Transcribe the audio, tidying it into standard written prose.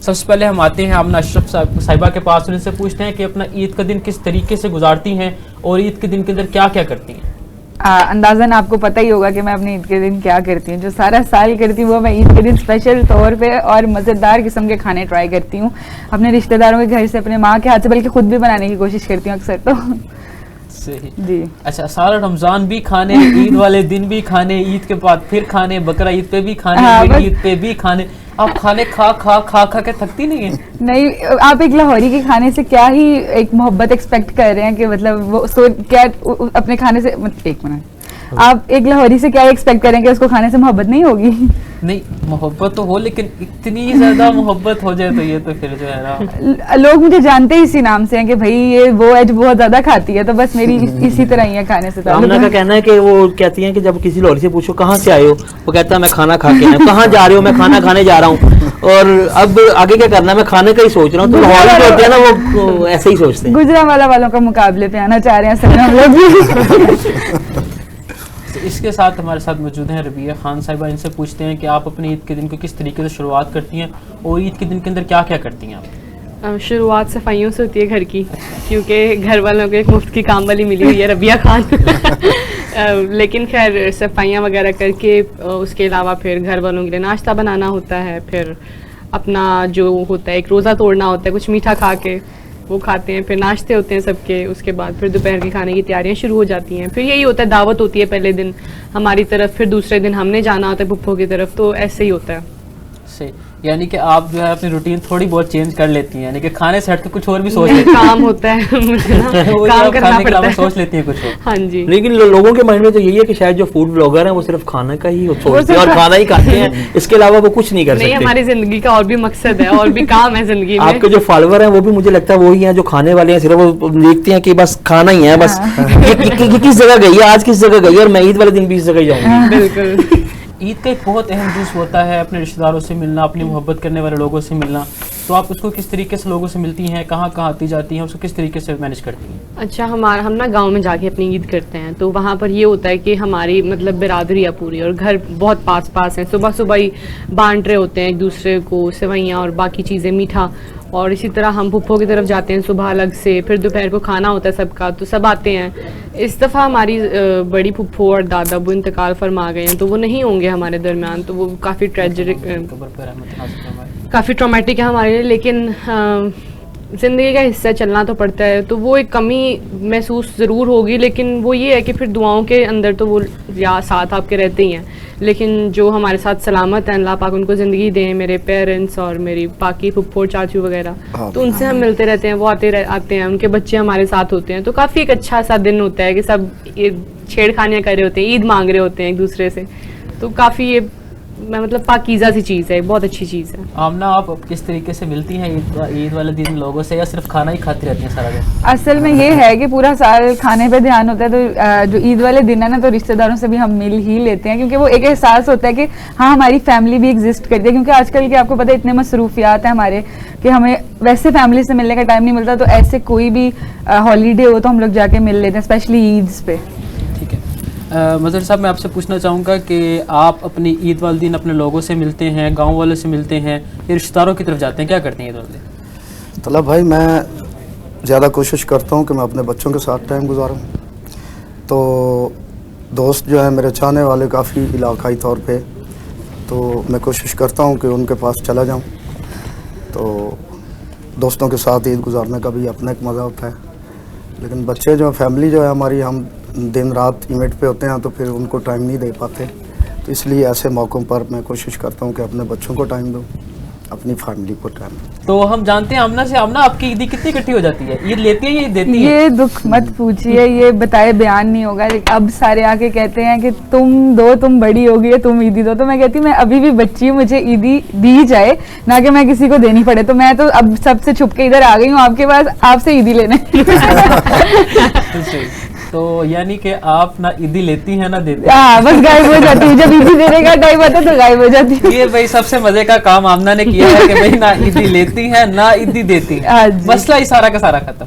सबसे पहले हम आते हैं आमना अशरफ साहिबा के पास, उनसे पूछते हैं कि अपना ईद का दिन किस तरीके से गुजारती हैं और ईद के दिन के अंदर क्या क्या करती हैं। अंदाज़न आपको पता ही होगा कि मैं अपने ईद के दिन क्या करती हूँ। जो सारा साल करती हूँ वो मैं ईद के दिन स्पेशल तौर पे और मज़ेदार किस्म के खाने ट्राई करती हूँ अपने रिश्तेदारों के घर से, अपने माँ के हाथ से, बल्कि खुद भी बनाने की कोशिश करती हूँ अक्सर तो। सही जी। अच्छा, सारा रमजान भी खाने, ईद वाले दिन भी खाने, ईद के बाद फिर खाने, बकरा ईद पे भी खाने, ईद पे भी खाने। आप खाने खा खा खा खा के थकती नहीं है? नहीं, आप एक लाहौरी के खाने से क्या ही एक मोहब्बत एक्सपेक्ट कर रहे हैं कि मतलब वो क्या अपने खाने से, एक मिनट, आप एक लाहौरी से क्या एक्सपेक्ट करेंगे उसको खाने से मोहब्बत नहीं होगी? नहीं, मोहब्बत तो हो, लेकिन इतनी ज्यादा मोहब्बत हो जाए तो ये तो फिर जो है ना, लोग मुझे जानते ही इसी नाम से हैं कि भाई ये वो है जो बहुत ज्यादा खाती है, तो बस मेरी इसी तरह ही है खाने से। आमना का कहना है कि वो कहती हैं कि जब किसी लाहौरी से पूछो कहाँ से आए हो, वो कहता है मैं खाना खा के आया। कहाँ जा रहे हो? मैं खाना खाने जा रहा हूँ, और अब आगे क्या करना है मैं खाने का ही सोच रहा हूँ। तो लाहौरी जो होते हैं ना वो ऐसे ही सोचते हैं। गुजरांवाला वालों का मुकाबले पे आना चाह रहे हैं सब हम लोग भी। इसके साथ हमारे साथ मौजूद हैं रबिया खान साहिबा, इनसे पूछते हैं कि आप अपने ईद के दिन को किस तरीके से शुरुआत करती हैं और ईद के दिन के अंदर क्या क्या करती हैं आप? शुरुआत सफाइयों से होती है घर की, क्योंकि घर वालों को एक मुफ्त की काम वाली मिली हुई है रबिया खान। लेकिन खैर सफाइयाँ वगैरह करके उसके अलावा फिर घर वालों के लिए नाश्ता बनाना होता है, फिर अपना जो होता है एक रोज़ा तोड़ना होता है, कुछ मीठा खा के वो खाते हैं, फिर नाश्ते होते हैं सबके, उसके बाद फिर दोपहर के खाने की तैयारियां शुरू हो जाती हैं। फिर यही होता है दावत होती है पहले दिन हमारी तरफ, फिर दूसरे दिन हमने जाना होता है पुप्पो की तरफ, तो ऐसे ही होता है। सही, यानी कि आप जो है अपनी रूटीन थोड़ी बहुत चेंज कर लेती हैं, यानी कि खाने से हट के कुछ और भी सोच लेती हैं। काम होता है मुझे ना, काम करना पड़ता है, सोच लेती हैं कुछ और। हाँ जी। लेकिन लोगों के माइंड में तो यही है कि शायद जो फूड ब्लॉगर हैं वो सिर्फ खाना का ही सोचते हैं और खाना ही खाते हैं, इसके अलावा वो कुछ नहीं कर सकते। नहीं, हमारी जिंदगी का और भी मकसद है और भी काम है जिंदगी में। आपके जो फॉलोअर हैं वो भी मुझे लगता है वही हैं जो खाने वाले हैं, सिर्फ वो देखते हैं कि बस खाना ही है, बस ये किस जगह गई है, आज किस जगह गई है, और मैं ईद वाले दिन भी इस जगह जाऊंगी। बिल्कुल। ईद का एक बहुत अहम जुज़ होता है अपने रिश्तेदारों से मिलना, अपनी मोहब्बत करने वाले लोगों से मिलना, तो आप उसको किस तरीके से लोगों से मिलती हैं, कहाँ कहाँ आती जाती हैं, उसको किस तरीके से मैनेज करती हैं? अच्छा, हम ना गांव में जाके अपनी ईद करते हैं, तो वहाँ पर ये होता है कि हमारी मतलब बिरादरी है पूरी और घर बहुत पास पास हैं, सुबह सुबह ही बांट रहे होते हैं एक दूसरे को सेवइयाँ और बाकी चीज़ें, मीठा। और इसी तरह हम पुप्पो की तरफ जाते हैं सुबह अलग से, फिर दोपहर को खाना होता है सबका, तो सब आते हैं। इस दफ़ा हमारी बड़ी पुप्पो और दादा वो इंतकाल फरमा गए हैं, तो वो नहीं होंगे हमारे दरमियान, तो वो काफ़ी काफ़ी ट्रॉमेटिक है हमारे लिए, लेकिन ज़िंदगी का हिस्सा चलना तो पड़ता है, तो वो एक कमी महसूस ज़रूर होगी, लेकिन वो ये है कि फिर दुआओं के अंदर तो वो या साथ आपके रहते ही हैं, लेकिन जो हमारे साथ सलामत हैं अल्लाह पाक उनको ज़िंदगी दें, मेरे पेरेंट्स और मेरी बाकी फुप्पो चाचू वगैरह, तो उनसे हम मिलते रहते हैं, वो आते हैं, उनके बच्चे हमारे साथ होते हैं, तो काफ़ी एक अच्छा सा दिन होता है कि सब छेड़खानियाँ कर रहे होते हैं, ईद मांग रहे होते हैं एक दूसरे से, तो काफ़ी ये मतलब पाकीज़ा सी चीज़ है, बहुत अच्छी चीज़ है। आमना, आप किस तरीके से मिलती हैं ईद वाले दिन लोगों से, या सिर्फ खाना ही खाती रहती हैं सारा दिन? असल में ये है कि पूरा साल खाने पे ध्यान होता है, तो जो ईद वाले दिन है ना, तो रिश्तेदारों से भी हम मिल ही लेते हैं, क्योंकि वो एक एहसास होता है कि हाँ हमारी फैमिली भी एग्जिस्ट करती है, क्योंकि आजकल के आपको पता है इतने मसरूफियात हैं हमारे कि हमें वैसे फैमिली से मिलने का टाइम नहीं मिलता, तो ऐसे कोई भी हॉलीडे हो तो हम लोग जाके मिल लेते हैं, स्पेशली ईद्स पे। ठीक है, मज़हर साहब, मैं आपसे पूछना चाहूँगा कि आप अपनी ईद वाले दिन अपने लोगों से मिलते हैं, गांव वालों से मिलते हैं, या रिश्तेदारों की तरफ जाते हैं, क्या करते हैं ईद वाले दिन? तलब भाई, मैं ज़्यादा कोशिश करता हूँ कि मैं अपने बच्चों के साथ टाइम गुजारूँ, तो दोस्त जो है मेरे चाहने वाले काफ़ी इलाकाई तौर पे, तो मैं कोशिश करता हूँ कि उनके पास चला जाऊँ, तो दोस्तों के साथ ईद गुजारने का भी अपना एक मज़ा होता है। लेकिन बच्चे जो फैमिली जो है हमारी, हम दिन रात इवेंट पे होते हैं, तो फिर उनको टाइम नहीं दे पाते, तो इसलिए ऐसे मौक़ों पर मैं कोशिश करता हूँ कि अपने बच्चों को टाइम दूँ, अपनी फैमिली को टाइम दूँ। तो हम जानते हैं आमना से, आमना आपकी ईदी कितनी इकट्ठी हो जाती है? ईद लेती है या ईद देती है? ये दुख मत पूछिए, ये बताए बयान नहीं होगा। अब सारे आके कहते हैं कि तुम बड़ी हो गई है, तुम ईदी दो, तो मैं कहती हूँ मैं अभी भी बच्ची हूँ, मुझे ईदी दी जाए, ना कि मैं किसी को देनी पड़े। तो मैं तो अब सबसे छुप के इधर आ गई हूँ आपके पास, आपसे ईदी लेने। तो यानी कि आप ना ईदी लेती हैं ना देती? हाँ, बस गायब हो जाती है, जब ईदी देने का टाइम आता है तो गायब हो जाती है। ये भाई सबसे मजे का काम आमना ने किया है कि भाई ना ईदी लेती है ना ईदी देती है, मसला ही सारा का सारा खत्म।